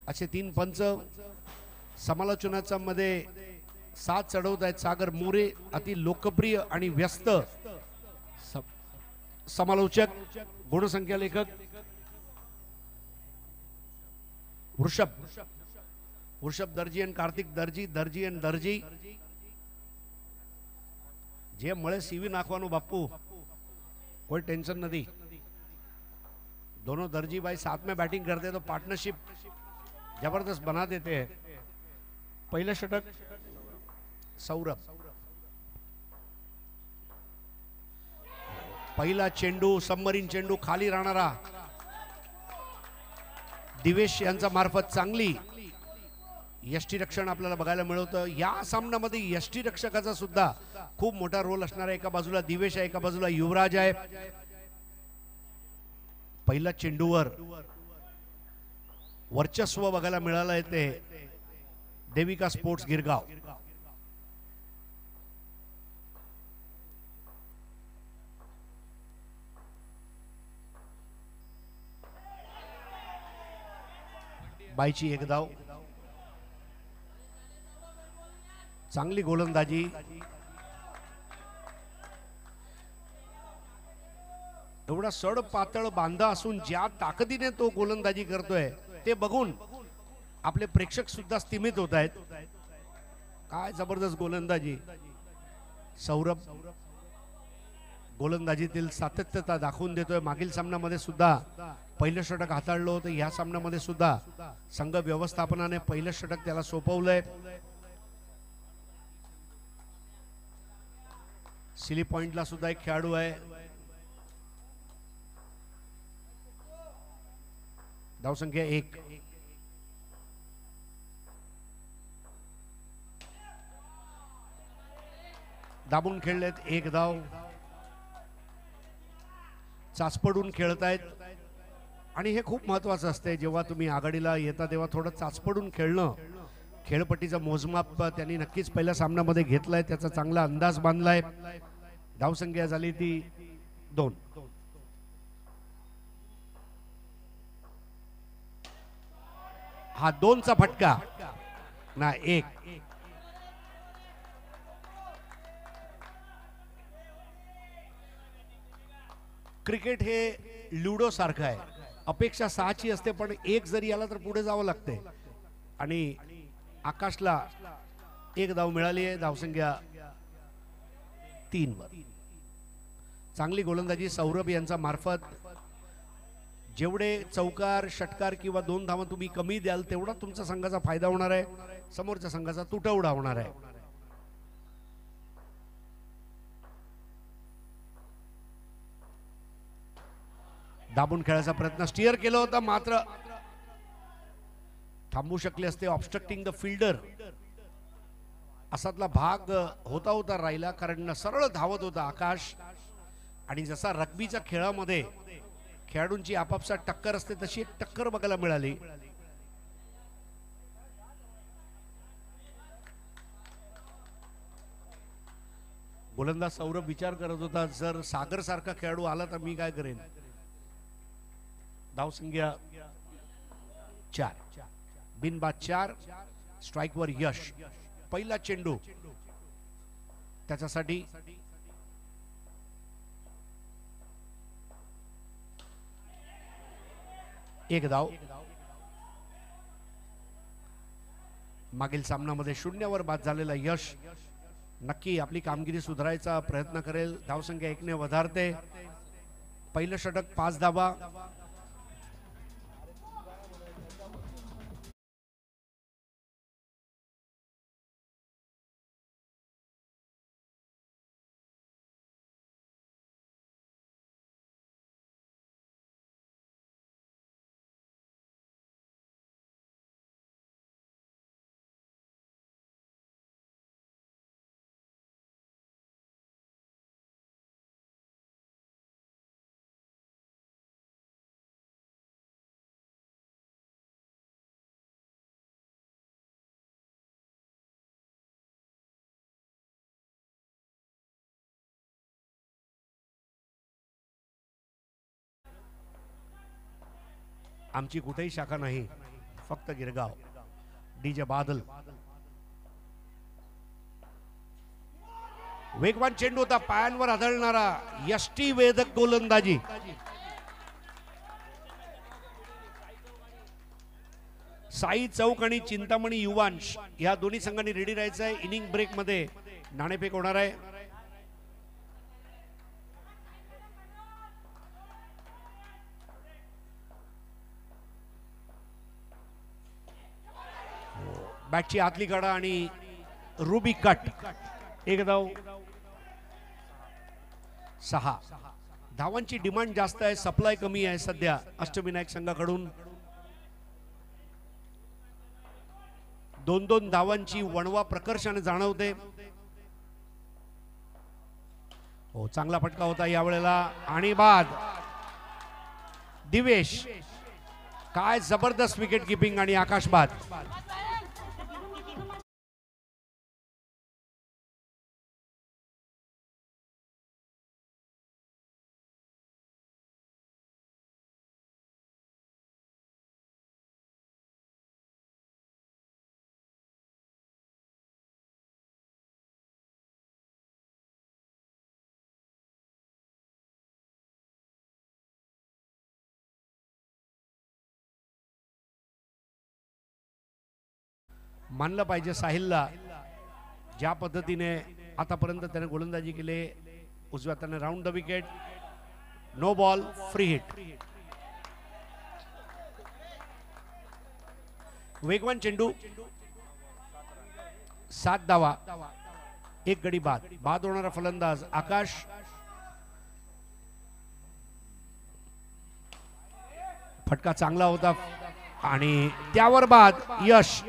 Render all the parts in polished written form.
असे 3 पंच समालोचनाचा मध्ये साथ चढवत आहेत. सागर मोरे अति लोकप्रिय आणि व्यस्त समालोचक, गुणसंख्या लेखक. वृषभ दर्जी आणि कार्तिक दर्जी आणि दर्जी जे मळे सीवी नाखवानो बापू, कोई टेंशन नहीं. दोनों दर्जी भाई साथ में बैटिंग करते तो पार्टनरशिप जबरदस्त बना देते हैं. पहले षटक सौरभ, पहिला चेंडू सबमरीन चेंडू खाली राहणारा दिवेश यांचा मार्फत चांगली यष्टीरक्षण आपल्याला बघायला मिळतं. या सामन्यामध्ये यष्टीरक्षकाचा सुद्धा खूप मोठा रोल असणार आहे. एका बाजूला दिवेश आहे, एका बाजूला युवराज आहे. पहिल्या चेंडूवर वर्चस्व बघायला मिळालं आहे ते देविका स्पोर्ट्स गिरगाव. बाईची एक धाव, चांगली गोलंदाजी. एवढा सड पातळ बांधा असून ज्या ताकदीने तो गोलंदाजी करतोय ते बघून आपले प्रेक्षक सुद्धा स्तिमित होत आहेत. काय जबरदस्त गोलंदाजी. सौरभ गोलंदाजीतील सातत्यता दाखवून देतोय. मागील सामन्यामध्ये सुद्धा पहिलं षटक हाताळलं होतं. या सामन्यामध्ये सुद्धा संघ व्यवस्थापनाने पहिलं षटक त्याला सोपवलंय. सिली पॉइंटला सुद्धा एक खेळाडू आहे. धावसंख्या 1. दाबून खेळलेत, 1 धाव. चाचपडून खेळतायत आणि हे खूप महत्वाचं असते. जेव्हा तुम्ही आघाडीला येता तेव्हा थोडं चाचपडून खेळणं. खेळपट्टीचा मोजमाप त्यांनी नक्कीच पहिल्या सामन्यामध्ये घेतलाय. त्याचा चांगला अंदाज बांधलाय. धावसंख्या झाली ती 2. हा 2चा फटका ना 1. क्रिकेट हे लुडो सारखं आहे. अपेक्षा 6ची असते पण 1 जरी आला तर पुढे जावं लागते. आणि आकाशला 1 धाव मिळाली आहे. धावसंख्या 3 वर. चांगली गोलंदाजी सौरभ यांचा मार्फत. जेवढे चौकार षटकार किंवा 2 धावा तुम्ही कमी द्याल तेवढा तुमच्या संघाचा फायदा होणार आहे. समोरच्या संघाचा तुटवडा होणार आहे. दाबून खेळायचा प्रयत्न स्टिअर केला होता मात्र थांबू शकले असते. ऑब्स्ट्रक्टिंग द फिल्डर असातला भाग होता राहिला कारण सरळ धावत होता आकाश. आणि जसा रग्बीच्या खेळामध्ये खेळाडूंची आपापसात टक्कर असते तशी एक टक्कर बघायला मिळाली. गोलंदाज सौरभ विचार करत होता जर सागर सारखा खेळाडू आला तर मी काय करेन. धावसंख्या 4. बिनबाद 4. स्ट्राइकवर यश. पहिला चेंडू त्याच्यासाठी 1 धाव. मागील सामन्यामध्ये 0वर बाद झालेला यश नक्की आपली कामगिरी सुधारायचा प्रयत्न करेल. धावसंख्या 1 ने वधारते. पहिलं षटक 5 धावा. आमची कुठेही शाखा नाही. फक्त गिरगाव. डीजे बादल. वेगवान चेंडू होता, पायांवर आदळणारा यष्टी वेधक गोलंदाजी. साई चौक आणि चिंतामणी युवांश या दोन्ही संघांनी रेडी राहायचं आहे. इनिंग ब्रेक मध्ये नाणेफेक होणार आहे. बॅटची आतली कडा आणि रुबी कट. एक धाव. 6 धावांची डिमांड जास्त आहे, सप्लाय कमी आहे सध्या अष्टविनायक संघाकडून. 2-2 धावांची वणवा प्रकर्षाने जाणवते. हो, चांगला फटका होता यावेळेला आणि बाद. दिवेश, काय जबरदस्त विकेट किपिंग आणि आकाश बाद. मानलं पाहिजे साहिलला, ज्या पद्धतीने आतापर्यंत त्याने गोलंदाजी केली. उजव्या हाताने round the wicket. No ball, free hit. वेगवान चेंडू. 7 धावा, 1 गडी बाद. बाद होणारा फलंदाज आकाश. फटका चांगला होता आणि त्यावर बाद. यश.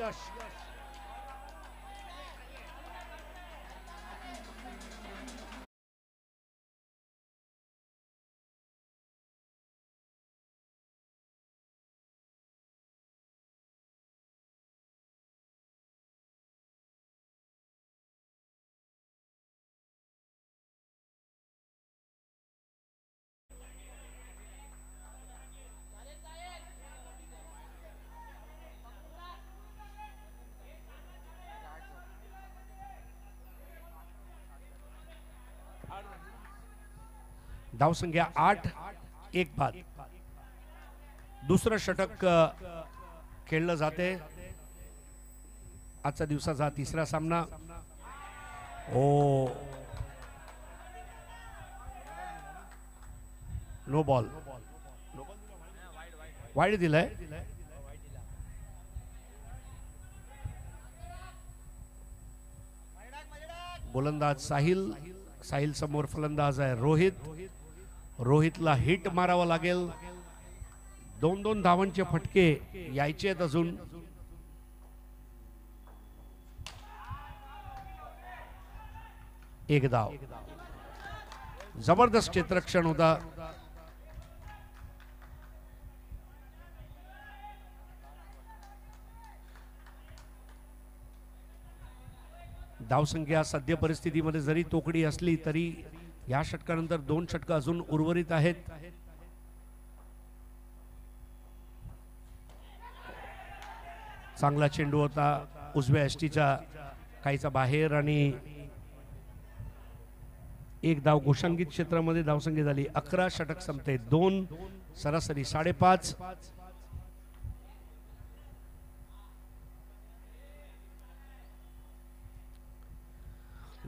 धावसंख्या 8, 1 बाद. दुसरं षटक खेळलं जाते. आजच्या दिवसाचा तिसरा सामना. ओ, नो बॉल. वाईड दिलाय. गोलंदाज साहिल. साहिल समोर फलंदाज आहे रोहित. रोहितला हिट मारावा लागेल. 2-2 धावांचे फटके यायचे आहेत अजून. एक धाव. जबरदस्त क्षेत्ररक्षण होता. धावसंख्या सद्य परिस्थितीमध्ये जरी तोकडी असली तरी या षटकानंतर 2 षटक अजून उर्वरित आहेत. चांगला चेंडू होता उजव्या एसटीच्या काहीचा बाहेर आणि 1 धाव. घोषांकित क्षेत्रामध्ये धावसंख्या झाली 11. षटक संपते 2. सरासरी 5.5.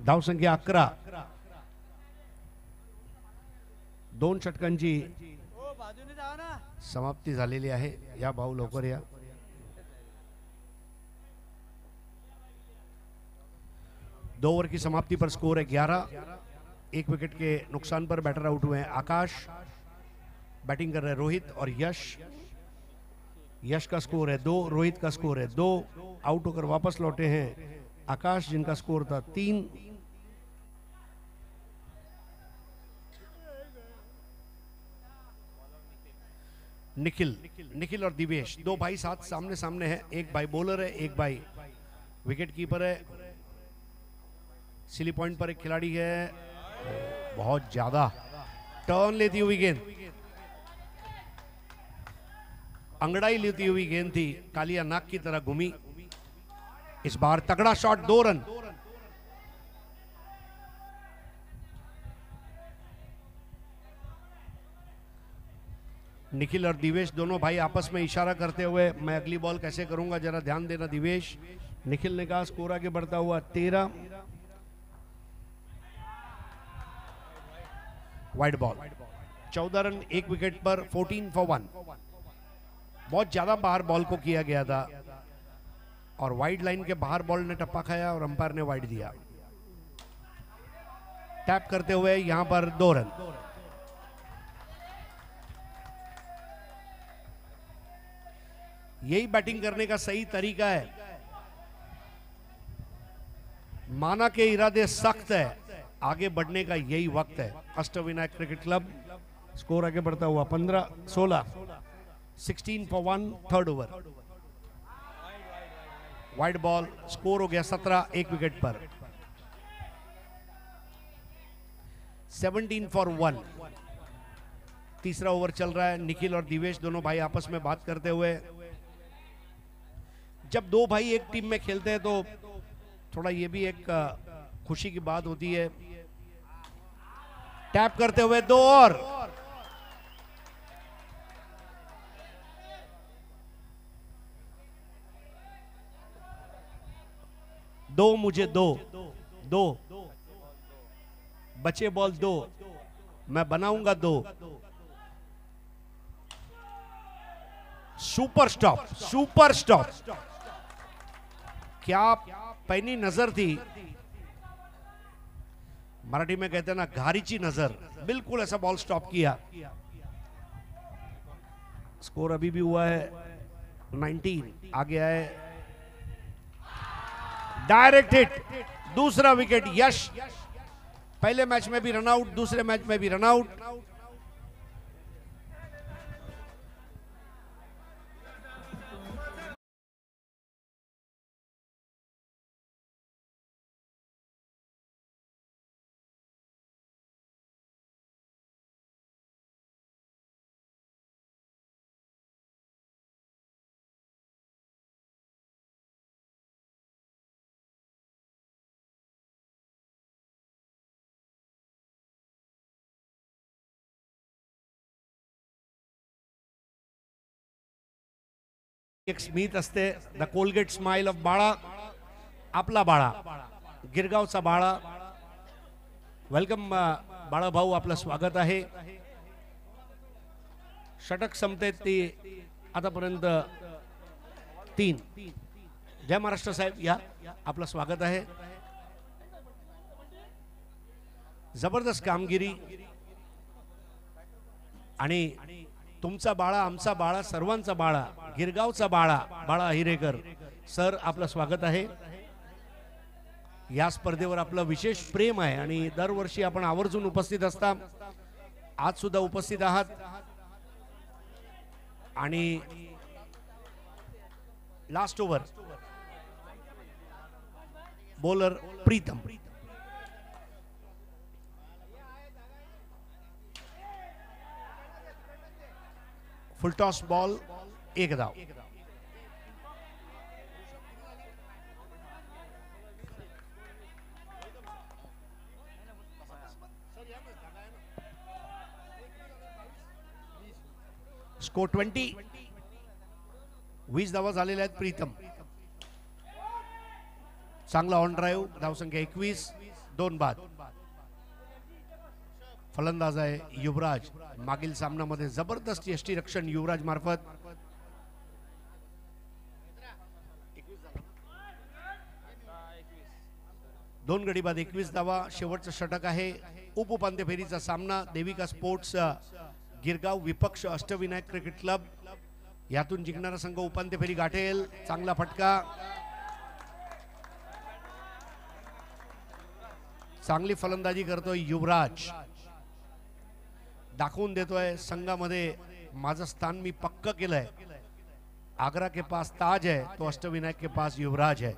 धावसंख्या 11. 2 षटकांची समाप्ती झालेली आहे. या भाऊ लवकर या. दो ओवर की समाप्ति पर स्कोर है 11. 1 विकेट के नुकसान पर बैटर आउट हुए हैं आकाश. बैटिंग कर रहे हैं रोहित और यश. यश का स्कोर है 2, रोहित का स्कोर है 2. आउट होकर वापस लौटे हैं आकाश जिनका स्कोर था 3. निखिल और दिवेश 2 भाई साथ सामने सामने हैं. एक भाई बॉलर है, एक भाई विकेट कीपर है. सिली पॉइंट पर एक खिलाड़ी है, बहुत ज्यादा टर्न लेती हुई गेंद. अंगड़ाई लेती हुई गेंद थी, कालिया नाक की तरह घूमी। इस बार तगड़ा शॉट, 2 रन। निखिल और दिवेश दोनों भाई आपस में इशारा करते हुए, मैं अगली बॉल कैसे करूंगा जरा ध्यान देना दिवेश। निखिल ने कहा स्कोर आगे बढ़ता हुआ 13। Wide ball, 14 run 1 wicket per, 14 for 1। बहुत ज्यादा बाहर बॉल को किया गया था और वाइड लाइन के बाहर बॉल ने टप्पा खाया और अंपायर ने वाइड दिया। टैप करते हुए यहां पर 2 रन। यही बैटिंग करने का सही तरीका है। माना के इरादे सख्त है, आगे बढ़ने का यही वक्त है। अष्टविनायक क्रिकेट क्लब, स्कोर आगे बढ़ता हुआ 16, 16 for 1, third over. Wide ball, score हो गया 17, 1 विकेट पर, 17 for 1। तीसरा ओवर चल रहा है। निखिल और दिवेश दोनों भाई आपस में बात करते हुए, जब दो भाई एक टीम में खेलते हैं तो थोड़ा ये भी एक खुशी की बात होती है। टैप करते हुए 2 और। दो मुझे दो, बचे बॉल 2, मैं बनाऊंगा 2। Super stop, super stop. क्या पैनी नजर थी, मराठी में कहते हैं ना घारीची नजर, बिल्कुल ऐसा बॉल स्टॉप किया। स्कोर अभी भी हुआ है 19। आगे आए, डायरेक्ट हिट, दूसरा विकेट। यश पहले मैच में भी रनआउट, दूसरे मैच में भी रनआउट। एक स्मित असते, द कोलगेट स्माइल ऑफ बाळा, आपला बाळा, गिरगावचा बाळा। वेलकम बाळा भाऊ, आपलं स्वागत आहे। षटक संपते ती आतापर्यंत 3। जय महाराष्ट्र साहेब, या आपलं स्वागत आहे। जबरदस्त कामगिरी आणि तुमचा बाळा, आमचा बाळा, सर्वांचा बाळा, गिरगावचा बाळा, बाळा हिरेकर सर, आपलं स्वागत आहे। या स्पर्धेवर आपलं विशेष प्रेम आहे आणि दरवर्षी आपण आवर्जून उपस्थित असता, आज सुद्धा उपस्थित आहात। आणि लास्ट ओव्हर, बॉलर प्रीतम। फुल टॉस बॉल, 1 धाव। स्कोर 20, 20 धावा झालेल्या आहेत प्रीतम। चांगला ऑन ड्राइव्ह, धावसंख्या 21, 2 बाद। फलंदाज आहे युवराज। मागील सामन्यामध्ये जबरदस्त यष्टीरक्षण युवराज मार्फत। दोन गडी बाद 21 धावा। शेवटचं षटक आहे। उपउपांत्य फेरीचा सामना देविका स्पोर्ट्स गिरगाव विपक्ष अष्टविनायक क्रिकेट क्लब, यातून जिंकणारा संघ उपांत्य फेरी गाठेल। चांगला फटका, चांगली फलंदाजी करतोय युवराज, दाखवून देतोय संघामध्ये माझं स्थान मी पक्क केलंय। आग्रा के पास ताज है तो अष्टविनायक के पास युवराज है।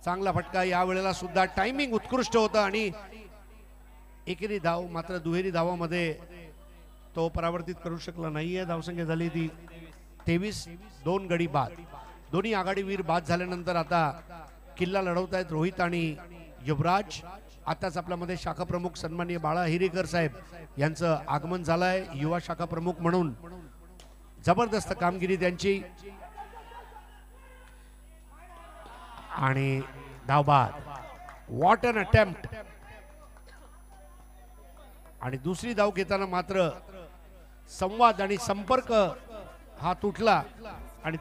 चांगला फटका, या वेळेला सुद्धा टायमिंग उत्कृष्ट होता आणि एकेरी धाव मात्र दुहेरी धावामध्ये तो परावर्तित करू शकला नाहीये। धावसंख्या झाली ती 23 2 गडी बाद. दोन्ही आघाडीवीर बाद झाल्यानंतर आता किल्ला लढवत आहेत रोहित आणि युवराज. आताच आपल्यामध्ये शाखा प्रमुख सन्माननीय बाळा हिरेकर साहेब यांचं आगमन झालंय युवा शाखा प्रमुख म्हणून. जबरदस्त कामगिरी त्यांची आणि धावबाद. What an attempt. आणि दुसरी धाव घेताना मात्र संवाद आणि संपर्क हा तुटला आणि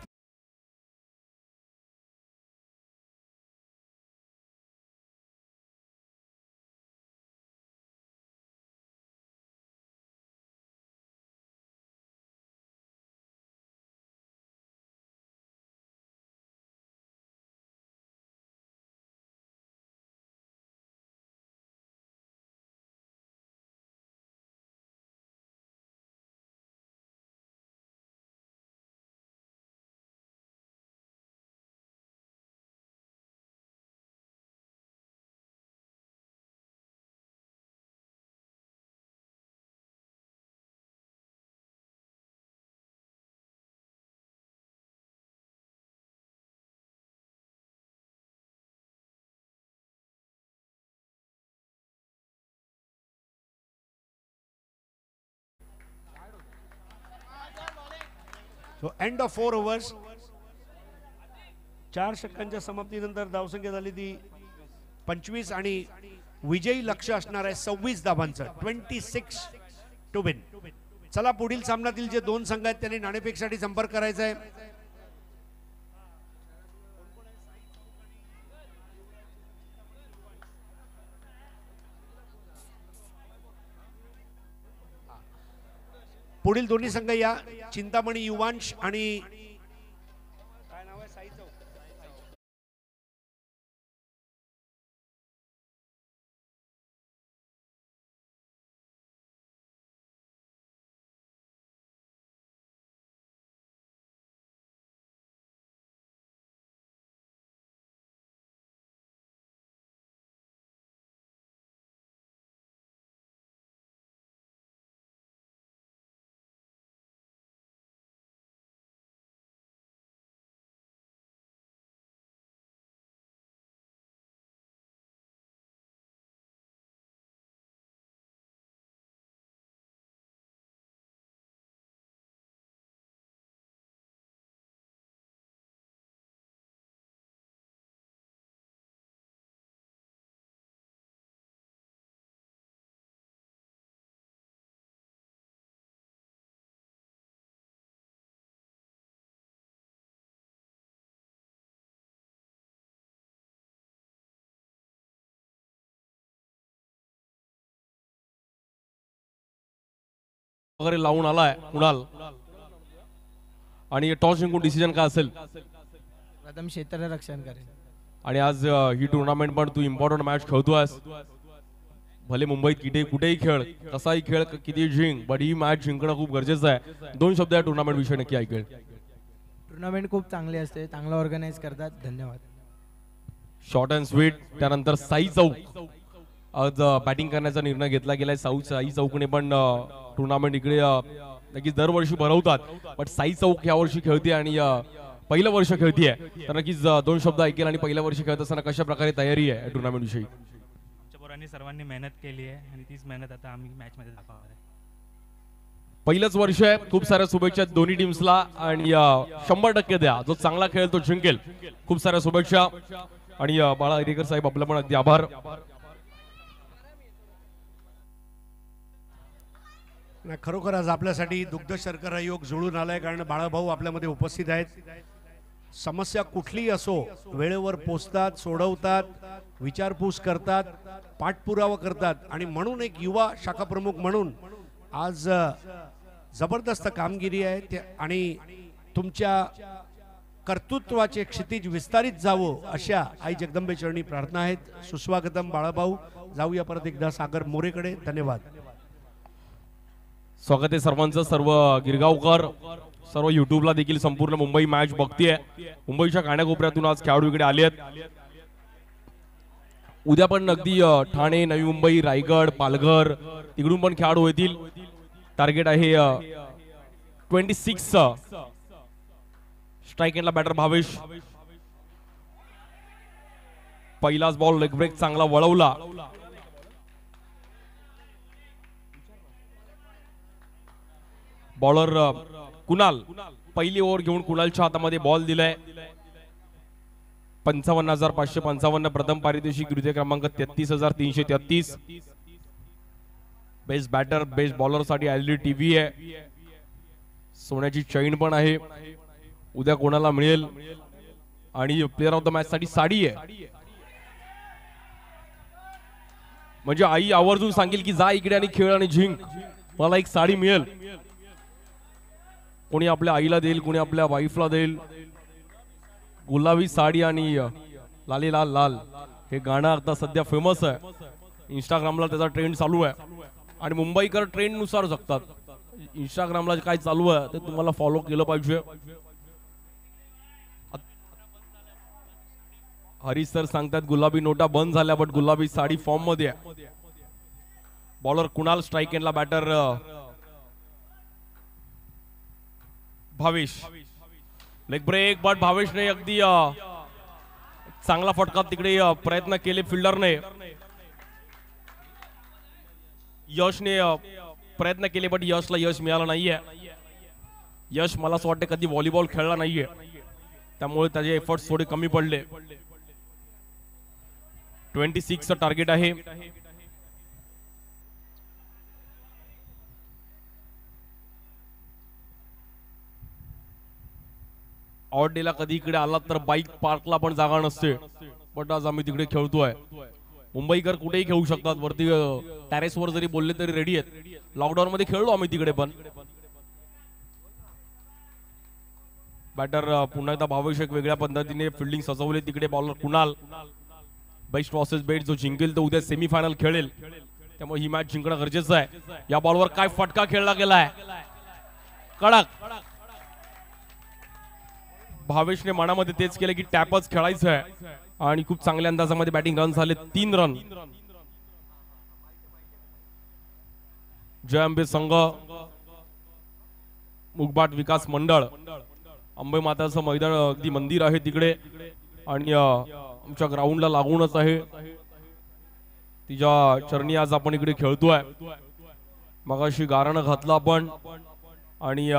एंड ऑफ 4 ओव्हर्स. 4 षटकांच्या समाप्तीनंतर धावसंख्या झाली ती 25 आणि विजयी लक्ष असणार आहे 26 धावांचं. 26 टू विन. चला पुढील सामन्यातील जे 2 संघ आहेत त्यांनी नाणेफेकसाठी संपर्क करायचा आहे. पुढील दोन्ही संघ या चिंतामणी युवांश आणि काय नाव आहे साई चौक. वगैरे लावून आलाय कुणाल आणि टॉस जिंकून डिसिजन काय असेल. प्रथम क्षेत्ररक्षण करेल आणि आज ही टुर्नामेंट पण तू इम्पॉर्टंट मॅच खेळतोयस. भले मुंबईत कुठेही खेळ कसाही खेळ किती जिंक बट ही मॅच जिंकणं खूप गरजेचं आहे. 2 शब्द या टुर्नामेंट विषयी नक्की ऐकेल. टुर्नामेंट खूप चांगली असते, चांगलं ऑर्गनाईज करतात. धन्यवाद. Short and sweet. त्यानंतर साई चौक आज बॅटिंग करण्याचा निर्णय घेतला गेलाय. साई चौकने पण टुर्नामेंट इकडे नक्कीच दरवर्षी भरवतात बट साई चौक यावर्षी खेळते आणि पहिलं वर्ष खेळतीये. तर नक्कीच 2 शब्द ऐकेल आणि पहिल्या वर्षी खेळत असताना कशा प्रकारे तयारी आहे टुर्नामेंट विषयी. आमच्या पोरांनी सर्वांनी मेहनत केली आहे आणि तीच मेहनत आता आम्ही मॅच मध्ये दाखवणार आहे. पहिलंच वर्ष आहे. खूप साऱ्या शुभेच्छा दोन्ही टीम्सला आणि 100% द्या. जो चांगला खेळेल तो जिंकेल. खूप साऱ्या शुभेच्छा आणि बाळा हिरेकर साहेब आपलं पण अगदी आभार. खरोखर आज आपल्यासाठी दुग्ध शर्करा योग जुळून आलाय कारण बाळाभाऊ आपल्यामध्ये उपस्थित आहेत. समस्या कुठलीही असो वेळेवर पोचतात, सोडवतात, विचारपूस करतात, पाठपुरावा करतात आणि म्हणून एक युवा शाखा प्रमुख म्हणून आज जबरदस्त कामगिरी आहे आणि तुमच्या कर्तृत्वाचे क्षितिज विस्तारित जावो अशा आई जगदंबे चरणी प्रार्थना आहेत. सुस्वागतम बाळाभाऊ. जाऊया परत एकदा सागर मोरेकडे. धन्यवाद. स्वागत आहे सर्वांचं. सर्व गिरगावकर सर्व युट्यूबला देखील संपूर्ण मुंबई मॅच बघतीये. मुंबईच्या कानाकोपऱ्यातून आज खेळाडू इकडे आले आहेत. उद्या पण अगदी ठाणे, नवी मुंबई, रायगड, पालघर तिकडून पण खेळाडू येतील. टार्गेट आहे 26 स्ट्राइक एंडला बॅटर भावेश. पहिलाच बॉल लेग ब्रेक चांगला वळवला. बॉलर कुणाल पहिली ओव्हर घेऊन कुणालच्या हातामध्ये बॉल दिलाय. 55,555 प्रथम पारितोषिक, द्वितीय क्रमांक 33,333. बेस्ट बॅटर बेस्ट बॉलर साठी एलईडी टीव्ही आहे, सोन्याची चैन पण आहे, उद्या कोणाला मिळेल. आणि प्लेअर ऑफ द मॅच साठी साडी आहे. म्हणजे आई आवर्जून सांगेल की जा इकडे आणि खेळ आणि जिंक, मला एक साडी मिळेल. कोणी आपल्या आईला देईल, कोणी आपल्या वाईफला देईल. गुलाबी साडी आणि लाली लाल लाल हे गाणं आता सध्या फेमस आहे. इंस्टाग्रामला त्याचा ट्रेंड चालू आहे आणि मुंबईकर ट्रेंड नुसार जगतात. इंस्टाग्रामला काय चालू आहे ते तुम्हाला फॉलो केलं पाहिजे. हरीश सर सांगतात गुलाबी नोटा बंद झाल्या, बट गुलाबी साडी फॉर्म मध्ये आहे. बॉलर कुणाल, स्ट्राइक एंडला batter Bhavesh. Leg break, but भावेशने अगदी चांगला फटका तिकडे प्रयत्न केले फिल्डरने. यशने प्रयत्न केले बट यशला यश मिळालं नाहीये. यश मला असं वाटतं कधी व्हॉलीबॉल खेळला नाहीये, त्यामुळे त्याचे एफर्ट्स थोडे कमी पडले. 26 टार्गेट आहे. ऑड डेला कधी इकडे आला तर बाईक पार्कला पण जागा नसते, बट आज आम्ही तिकडे खेळतोय. मुंबईकर कुठेही खेळू शकतात, वरती टेरेस वर जरी बोलले तरी रेडी आहेत. लॉकडाऊन मध्ये खेळलो आम्ही तिकडे पण. बॅटर पुन्हा एकदा भावेश एक वेगळ्या पद्धतीने फिल्डिंग सजवले तिकडे. Bowler Kunal best versus best, जो जिंकेल तो उद्या सेमीफायनल खेळेल, त्यामुळे ही मॅच जिंकणं गरजेचं आहे. या बॉलवर काय फटका खेळला गेलाय, कडक. भावेशने मनामध्ये तेच केले की टॅपच खेळायचं आहे आणि खूप चांगल्या अंदाजामध्ये बॅटिंग रन झाले. 3 रन. जयंबे संघ, मुगबाट विकास मंडळ, अंबे माताचं मैदान अगदी मंदिर आहे तिकडे आणि आमच्या ग्राउंडला लागूनच आहे. तिच्या चरणी आज आपण इकडे खेळतोय. मगाशी गारणं घातलं आपण आणि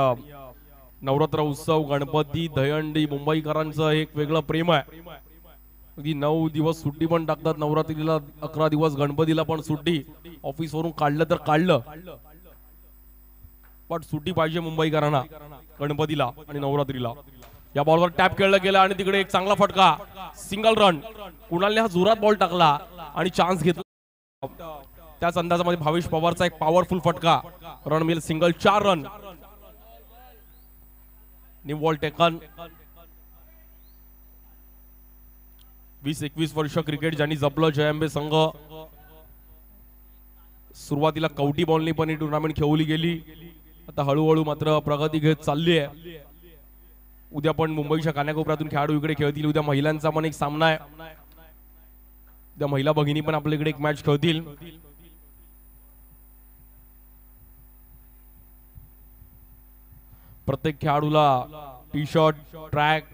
नवरात्र उत्सव, गणपती, दहीहंडी मुंबईकरांचं एक वेगळं प्रेम आहे. अगदी 9 दिवस सुट्टी पण टाकतात नवरात्रीला, 11 दिवस गणपतीला पण सुट्टी. ऑफिस वरून काढलं तर काढलं, पण सुट्टी पाहिजे मुंबईकरांना गणपतीला आणि नवरात्रीला. या बॉलवर टॅप खेळलं गेलं आणि तिकडे एक चांगला फटका, सिंगल रन. कुणालने हा जोरात बॉल टाकला आणि चान्स घेतला. त्याच अंदाजामध्ये भावेश पवारचा एक पॉवरफुल फटका, run mill single, 4 run. New ball taken. 20-21 वर्ष क्रिकेट ज्यांनी जपलं जयंबे संघ. सुरुवातीला कवटी बॉलनी पण ही टुर्नामेंट खेळवली गेली, आता हळूहळू मात्र प्रगती घेत चालली आहे. उद्या पण मुंबईच्या कानाकोपऱ्यातून खेळाडू इकडे खेळतील. उद्या महिलांचा पण एक सामना आहे. उद्या महिला भगिनी पण आपल्या इकडे एक मॅच खेळतील. प्रत्येक खेळाडूला T shirt, track,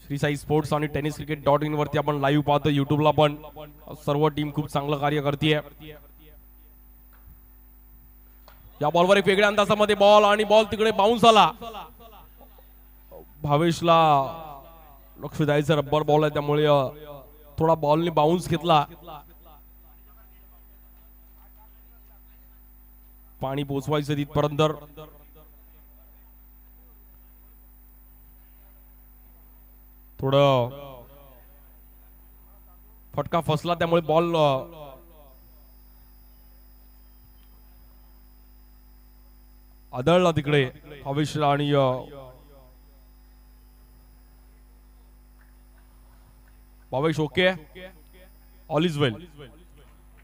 Shri Sai sports आणि tenniscricket.in वरती आपण लाईव्ह पाहतो. युट्यूबला पण सर्व टीम खूप चांगलं कार्य करते. या बॉलवर एक वेगळ्या अंदाजामध्ये बॉल आणि बॉल तिकडे बाउन्स आला. भावेशला लक्ष द्यायचं, रब्बर बॉल आहे त्यामुळे थोडा बॉलने बाउन्स घेतला. पाणी पोचवायचं तिथपर्यंत. थोडं फटका फसला त्यामुळे बॉल आदळला तिकडे भावेशला आणि भावेश ओके, ऑल इज वेल.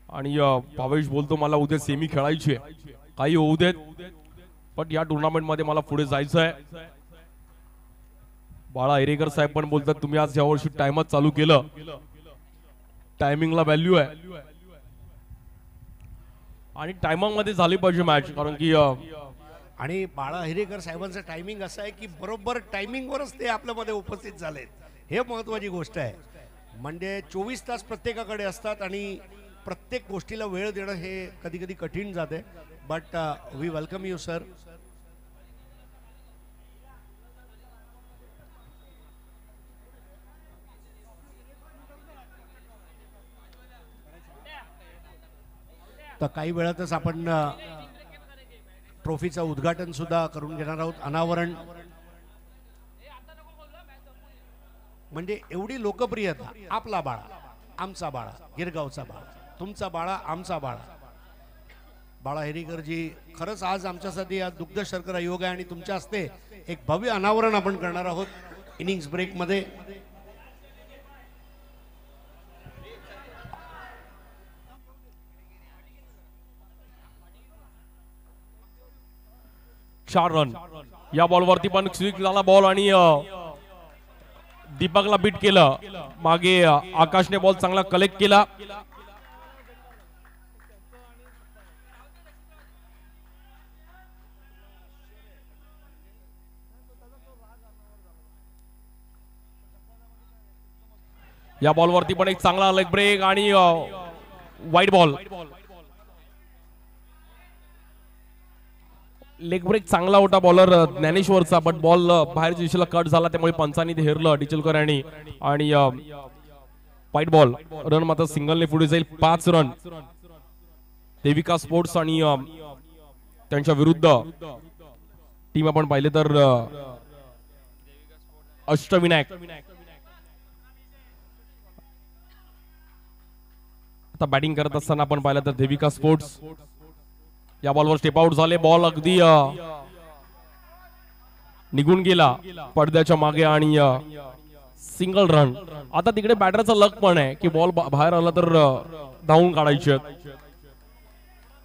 आणि भावेश बोलतो मला उद्या सेमी खेळायची आहे, काही होऊ देत, पण या टुर्नामेंट मध्ये मला पुढे जायचं आहे. बाळा एरेकर साहेब पण बोलतात तुम्ही आज या वर्षी टाइमच चालू केलं, टायमिंगला व्हॅल्यू आहे आणि टायमिंग मध्ये झाली पाहिजे मॅच, कारण की आणि बाळा हिरेकर साहेबांचं टायमिंग असं आहे की बरोबर टायमिंगवरच ते आपल्यामध्ये उपस्थित झालेत, हे महत्त्वाची गोष्ट आहे. म्हणजे 24 तास प्रत्येकाकडे असतात आणि प्रत्येक गोष्टीला वेळ देणं हे कधी कधी कठीण जाते. But we welcome you sir. तर काही वेळातच आपण ट्रॉफीचं उद्घाटन सुद्धा करून घेणार आहोत. अनावरण म्हणजे एवढी लोकप्रियता. आपला बाळा, आमचा बाळा, गिरगावचा बाळा, तुमचा बाळा, आमचा बाळा. बाळा हेरीकरजी खरंच आज आमच्यासाठी आज दुग्ध शर्करा योग आहे आणि तुमच्या हस्ते एक भव्य अनावरण आपण करणार आहोत इनिंग्स ब्रेक मध्ये. चार रन या बॉलवरती पण स्विंग झाला बॉल आणि दीपकला बीट केलं. मागे आकाशने बॉल चांगला कलेक्ट केला. या बॉलवरती पण एक चांगला लेग ब्रेक आणि वाईड बॉल. लेग ब्रेक चांगला होता बॉलर ज्ञानेश्वरचा, बट बॉल बाहेर दिशेला कट झाला, त्यामुळे पंचांनी ते हेरलं डिचलकर यांनी. आणि वाईट बॉल. रन मात्र सिंगलने पुढे जाईल. 5 रन देविका स्पोर्ट्स आणि त्यांच्या विरुद्ध टीम आपण पाहिले तर अष्टविनायक. आता बॅटिंग करत असताना आपण पाहिलं तर देविका स्पोर्ट्स या बॉलवर स्टेप आउट झाले. बॉल अगदी निघून गेला पडद्याच्या मागे आणि सिंगल रन. आता तिकडे बॅटरचा लक पण आहे की बॉल बाहेर आला तर धावून काढायचे,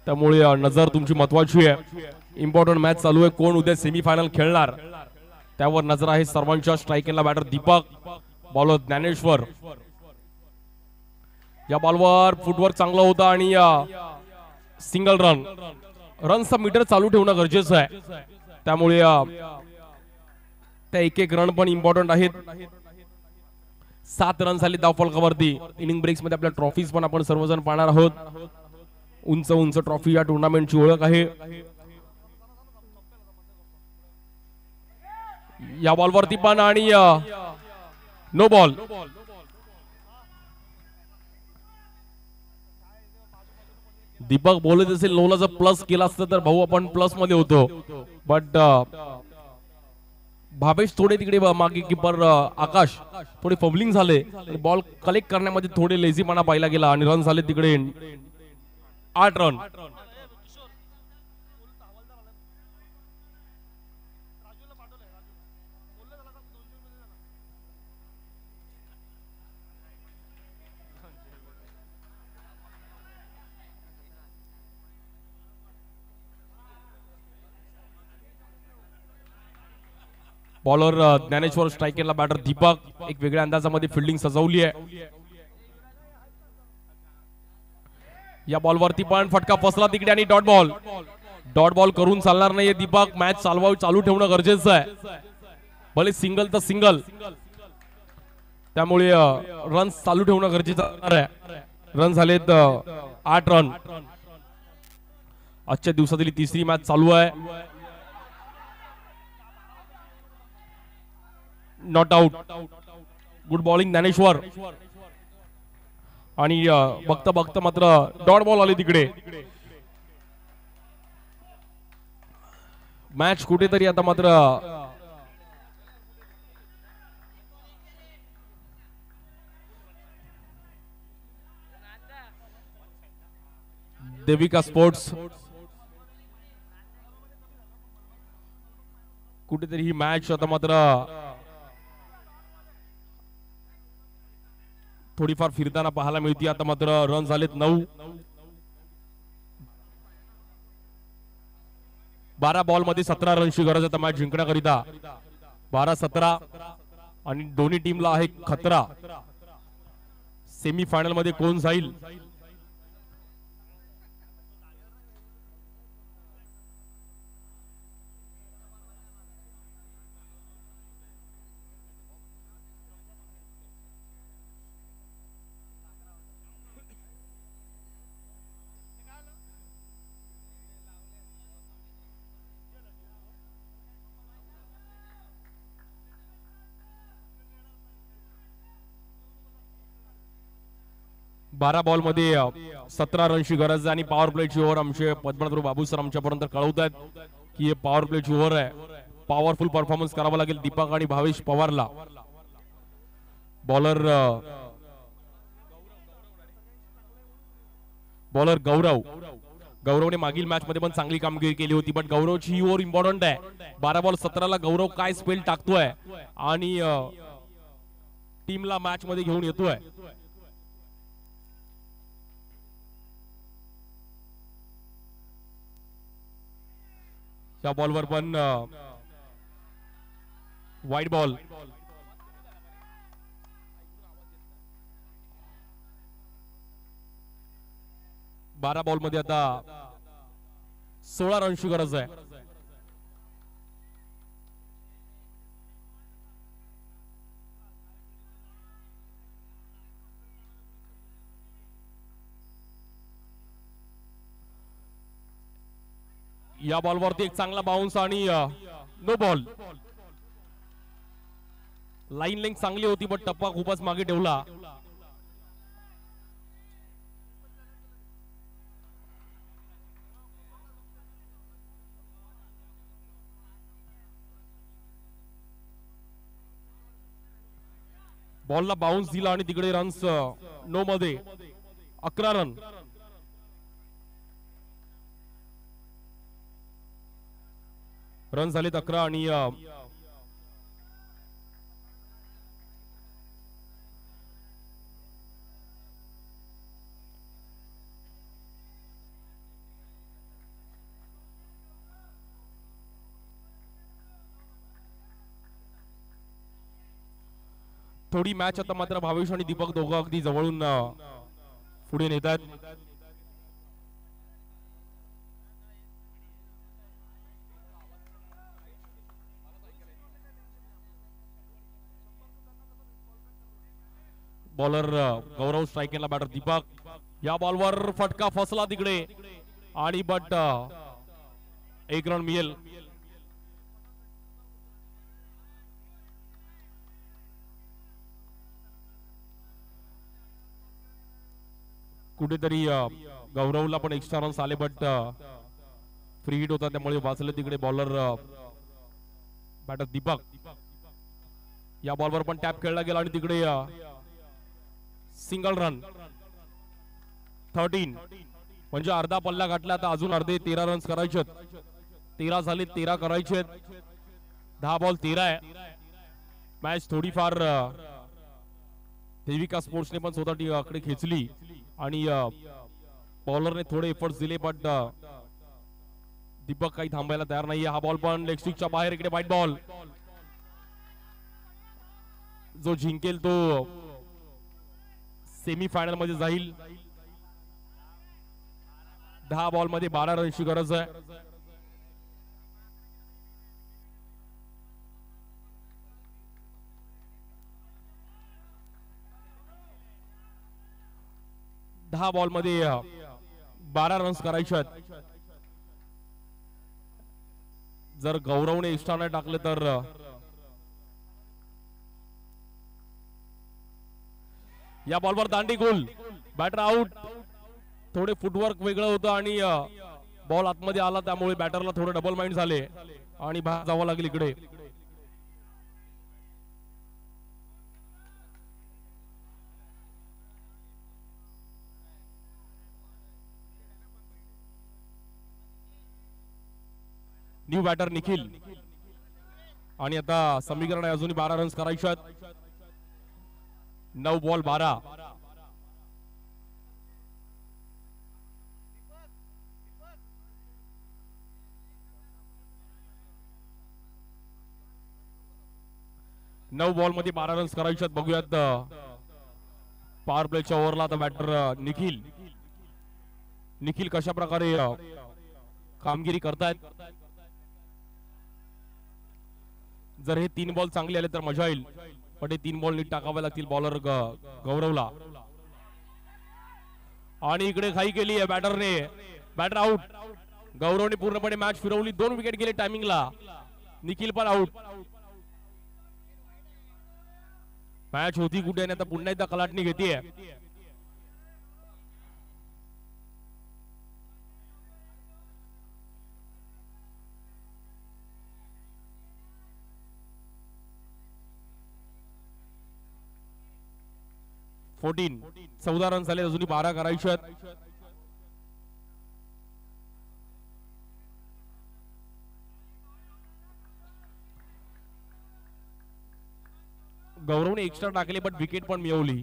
त्यामुळे नजर तुमची महत्वाची आहे. इम्पॉर्टंट मॅच चालू आहे. कोण उद्या सेमीफायनल खेळणार त्यावर नजर आहे सर्वांच्या. स्ट्राईकला बॅटर दीपक, बॉलर ज्ञानेश्वर. या बॉलवर फुटवर्क चांगला होता आणि सिंगल रन. रनचा मीटर चालू ठेवणं गरजेचं आहे, त्यामुळे त्या एक रन पण इम्पॉर्टंट आहेत. 7 रन झाले धावफलकावरती. इनिंग ब्रेक्स मध्ये आपल्या ट्रॉफीज पण आपण सर्वजण पाहणार आहोत. उंच उंच ट्रॉफी या टुर्नामेंटची ओळख आहे. या बॉलवरती पण आणि नो बॉल. दीपक बोलत असेल नोला जर प्लस केला असतं तर भाऊ आपण प्लस मध्ये होतो, बट भावेश थोडे तिकडे मागे कीपर आकाश थोडे फबलिंग झाले. बॉल कलेक्ट करण्यामध्ये थोडे लेझीपणा पाहिला गेला आणि रन झाले तिकडे 8 रन. बॉलर ज्ञानेश्वर, स्ट्रायकरला बॅटर दीपक. एक वेगळ्या अंदाजामध्ये फिल्डिंग सजवली आहे. या बॉलवरती पण फटका फसला तिकडे आणि डॉट बॉल. डॉट बॉल करून चालणार नाहीये दीपक. मॅच चालू ठेवणं गरजेचं आहे. भले सिंगल तर सिंगल, त्यामुळे रन चालू ठेवणं गरजेचं आहे. रन झालेत 8 रन. आजच्या दिवसातील तिसरी मॅच चालू आहे. Not out. Good bowling Dnyaneshwar. आणि बघता बघता मात्र डॉट बॉल आली तिकडे. मॅच कुठेतरी आता मात्र देविका स्पोर्ट्स कुठेतरी ही मॅच आता मात्र थोडीफार फिरताना पाहायला मिळते. आता मात्र रन झालेत 9. 12 बॉल मध्ये 17 रनची गरज आहे मॅच जिंकण्याकरिता. 12-17 आणि दोन्ही टीमला आहे खतरा. सेमी फायनल मध्ये कोण जाईल 12 बॉल मध्ये 17 रनची गरज आहे आणि पॉवर प्लेची ओव्हर आमचे पद्मनाथ बाबू सर आमच्यापर्यंत कळवत आहेत की हे पॉवर प्लेची ओव्हर आहे. पॉवरफुल परफॉर्मन्स करावा लागेल दीपक आणि भावेश पवारला. बॉलर गौरवने मागील मॅच मध्ये पण चांगली कामगिरी केली होती, पण गौरवची ही ओव्हर इम्पॉर्टंट आहे. 12 बॉल 17 ला गौरव काय स्पेल टाकतोय आणि टीमला मॅच मध्ये घेऊन येतोय. या बॉलवर पण वाईट बॉल. बारा बॉल मध्ये आता 16 रनची गरज आहे. या बॉलवरती एक चांगला बाउन्स आणि नो बॉल. लाईन लेंथ चांगली होती पण टप्पा खूपच मागे ठेवला. बॉलला बाउन्स दिला आणि तिकडे रन्स नो मध्ये 11 रन. रन झालेत 11 आणि थोडी मॅच आता मात्र भावेश आणि दीपक दोघं अगदी जवळून पुढे नेत आहेत. बॉलर गौरव स्ट्राईकला बॅटर दीपक. या बॉलवर फटका फसला तिकडे आणि बट एक रन मिळेल. कुठेतरी गौरवला पण एक्स्ट्रा रन्स आले बट फ्री हिट होता त्यामुळे वाचले तिकडे बॉलर बॅटर दीपक. या बॉलवर पण टॅप खेळला गेला आणि तिकडे सिंगल रन. 13 म्हणजे अर्धा पल्ला गाठला. आता अजून अर्धे 13 रन्स करायचे. 13 झाले, 13 करायचे. 10 बॉल 13 आहे. मॅच थोडीफार देविका स्पोर्ट्सने पण स्वतःकडे खेचली आणि बॉलरने थोडे एफर्ट्स दिले बट दीपक काही थांबायला तयार नाहीये. हा बॉल पण लेग स्टिकच्या बाहेर. इकडे व्हाईट बॉल. जो जिंकेल तो सेमी फायनल मध्ये जाईल. 10 बॉल मध्ये 12 रनची गरज आहे. दहा बॉल मध्ये 12 रन्स करायचे आहेत. जर गौरवने एक्स्ट्रा नाही टाकले तर या बॉलवर दांडी गोल. Batter out. थोडे फुटवर्क वेगळं होतं आणि बॉल आतमध्ये आला त्यामुळे बॅटरला थोडे डबल माइंड झाले आणि बाहेर जावं लागेल. इकडे न्यू बॅटर निखिल आणि आता समीकरण आहे अजूनही 12 रन्स करायचे आहेत. 9 बॉल 12. नऊ बॉल मध्ये 12 रन्स करायचे आहेत. बघूयात पॉवर प्लेच्या ओव्हरला आता बॅटर निखिल कशा प्रकारे कामगिरी करतायत. जर हे 3 बॉल चांगले आले तर मजा येईल पण हे 3 बॉल नीट टाकावे लागतील बॉलर गौरवला. आणि इकडे घाई केली आहे बॅटरने. Batter out. गौरवने पूर्णपणे मॅच फिरवली. 2 विकेट गेले टायमिंगला. निखिल पण आउट. मॅच होती कुठे आणि आता पुन्हा एकदा कलाटणी घेते. 14 14 रन झाले, अजूनही 12 करायचे आहेत. गौरवने एक्स्ट्रा टाकले पण विकेट पण मिळवली.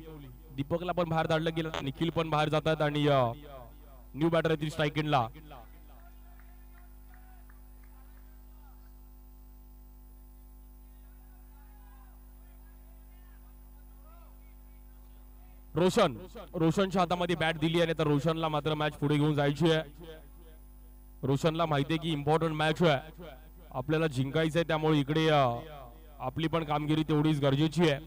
दीपकला पण बाहेर धाडलं गेलं, निखिल पण बाहेर जातात आणि न्यू बॅटर येतील स्ट्राईक एंडला. रोशनच्या हातामध्ये बॅट दिली आणि आता रोशनला मात्र मॅच पुढे घेऊन जायची आहे. रोशनला माहिती आहे की इम्पॉर्टंट मॅच आहे, आपल्याला जिंकायचं आहे, त्यामुळे इकडे आपली पण कामगिरी तेवढीच गरजेची आहे.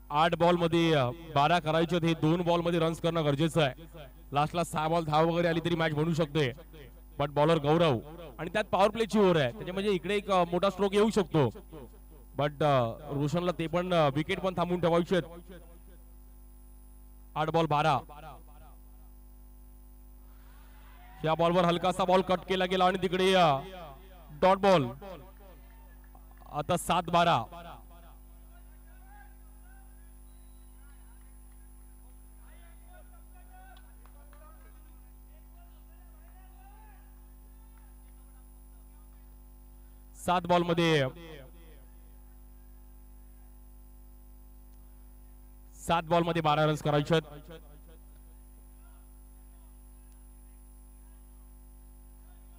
आठ बॉल मध्ये 12 करायचे, हे 2 बॉल मध्ये रन्स करणं गरजेचं आहे. लास्टला 6 बॉल धाव वगैरे आली तरी मॅच बनू शकते. बट बॉलर गौरव आणि त्यात पॉवर प्लेची ओव्हर आहे, त्याच्या म्हणजे इकडे एक मोठा स्ट्रोक येऊ शकतो. बट रोशनला ते पण विकेट पण थांबून ठेवायचे. 8 बॉल 12. या बॉलवर हलकासा बॉल कट केला गेला आणि तिकडे डॉट बॉल. आता 7-12. सात बॉल मध्ये 12 रन्स करायचे.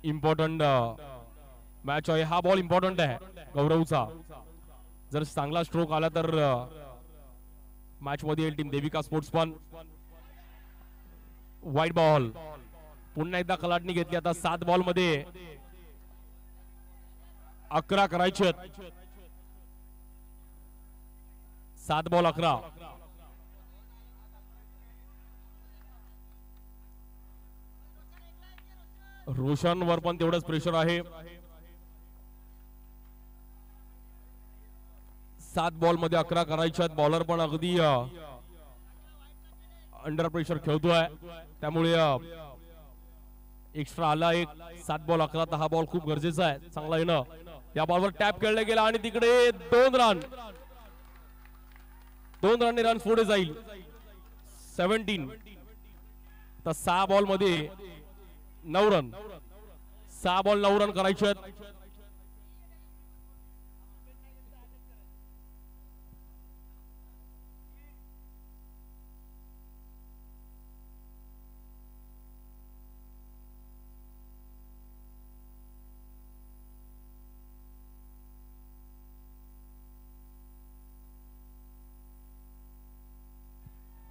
इम्पॉर्टंट मॅच आहे, हा बॉल इम्पॉर्टंट आहे गौरवचा. जर चांगला स्ट्रोक आला तर मॅच मध्ये येईल टीम देविका स्पोर्ट्स. पण वाईट बॉल, पुन्हा एकदा कलाटणी घेतली. आता 7 बॉल मध्ये 11 करायचे. 7 बॉल 11. रोशन वर पण तेवढंच प्रेशर आहे. 7 बॉल मध्ये 11 करायच्यात. बॉलर पण अगदी अंडर प्रेशर खेळतोय, त्यामुळे एक्स्ट्रा आला एक. 7 बॉल 11. तर हा बॉल खूप गरजेचा आहे, चांगला येणं. या बॉलवर टॅप खेळला गेला आणि तिकडे 2 रन. 2 रनने रन पुढे जाईल. 17. तर 6 बॉल मध्ये 9 रन. 6 बॉल 9 रन करायचे.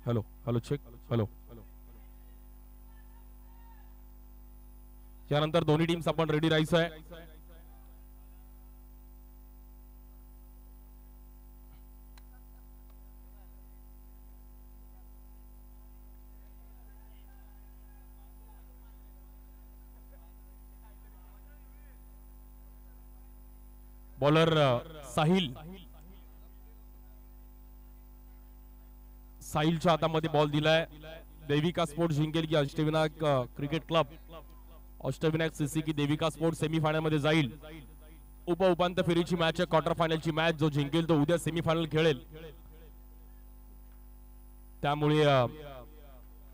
Hello hello check. हॅलो. यानंतर दोन्ही टीम्स आपण रेडी राहायचं आहे. बॉलर साहिलच्या हातामध्ये बॉल दिलाय. देविका स्पोर्ट्स जिंकेल की Ashtavinayak cricket club. Ashtavinayak CC की देविका स्पोर्ट्स सेमीफायनल मध्ये जाईल. उपांत्य फेरीची मॅच आहे, क्वार्टर फायनलची मॅच. जो जिंकेल तो उद्या सेमीफायनल खेळेल. त्यामुळे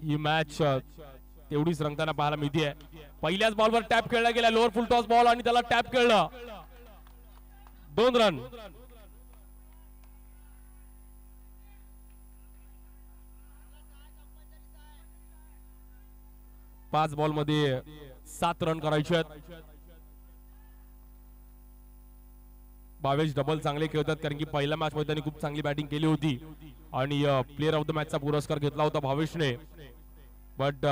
ही मॅच तेवढीच रंगताना पाहायला मिळते. पहिल्याच बॉलवर टॅप खेळला गेला, लोअर फुल टॉस बॉल आणि त्याला टॅप खेळला. 2 रन. 5 बॉल मध्ये 7 रन करायचे आहेत. भावेश डबल चांगले खेळतात, कारण की पहिल्या मॅच मध्ये त्यांनी खूप चांगली बॅटिंग केली होती आणि प्लेअर ऑफ द मॅचचा पुरस्कार घेतला होता भावेशने. बट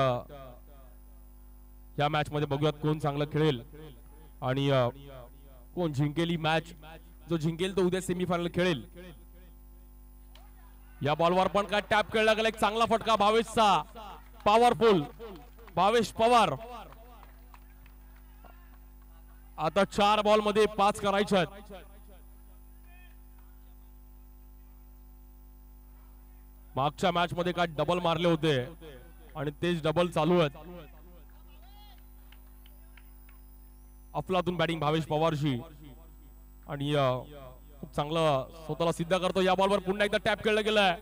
या मॅच मध्ये बघूयात कोण चांगलं खेळेल आणि कोण जिंकेल ही मॅच. जो जिंकेल तो उद्या सेमीफायनल खेळेल. या बॉलवर पण काय टॅप खेळला गेला, एक चांगला फटका भावेशचा. पॉवरफुल भावेश पवार. आता 4 बॉल मध्ये 5 करायचे आहेत. मागच्या मॅच मध्ये काय डबल मारले होते आणि तेच डबल चालू आहेत. अफलातून बॅटिंग भावेश पवारची. आणि खूप चांगलं स्वतःला सिद्ध करतो. या बॉलवर पुन्हा एकदा टॅप खेळलं गेलंय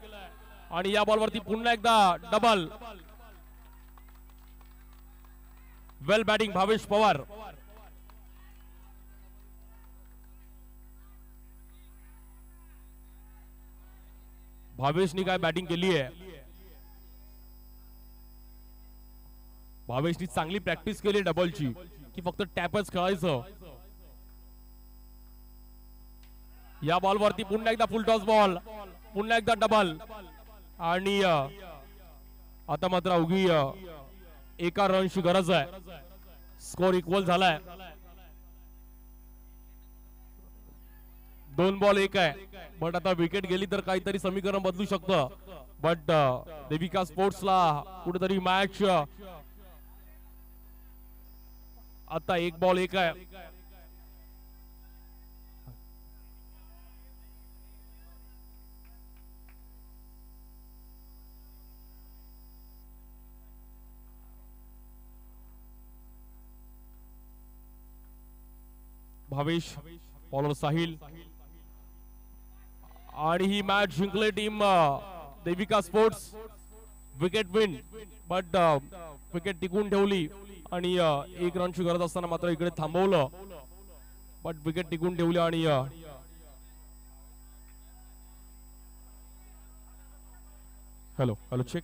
आणि या बॉलवरती पुन्हा एकदा डबल. वेल बॅटिंग भावेश पवार. भावेशनी काय बॅटिंग केली आहे. भावेशनी चांगली प्रॅक्टिस केली डबलची की फक्त टॅपच खेळायचं. या बॉलवरती पुन्हा एकदा फुल टॉस बॉल, पुन्हा एकदा डबल आणि आता मात्र अवघी एका रनची गरज आहे. स्कोर इक्वल झालाय. 2 बॉल 1 आहे. बट आता विकेट गेली तर काहीतरी समीकरण बदलू शकतं. बट देविका स्पोर्ट्सला कुठेतरी मॅच आता 1 बॉल 1 आहे. भावेश, बॉलर साहिल आणि ही मॅच जिंकली team Devika sports. Wicket win but wicket टिकून ठेवली आणि 1 रनची गरज असताना मात्र इकडे थांबवलं. बट विकेट टिकून ठेवली आणि हॅलो चेक.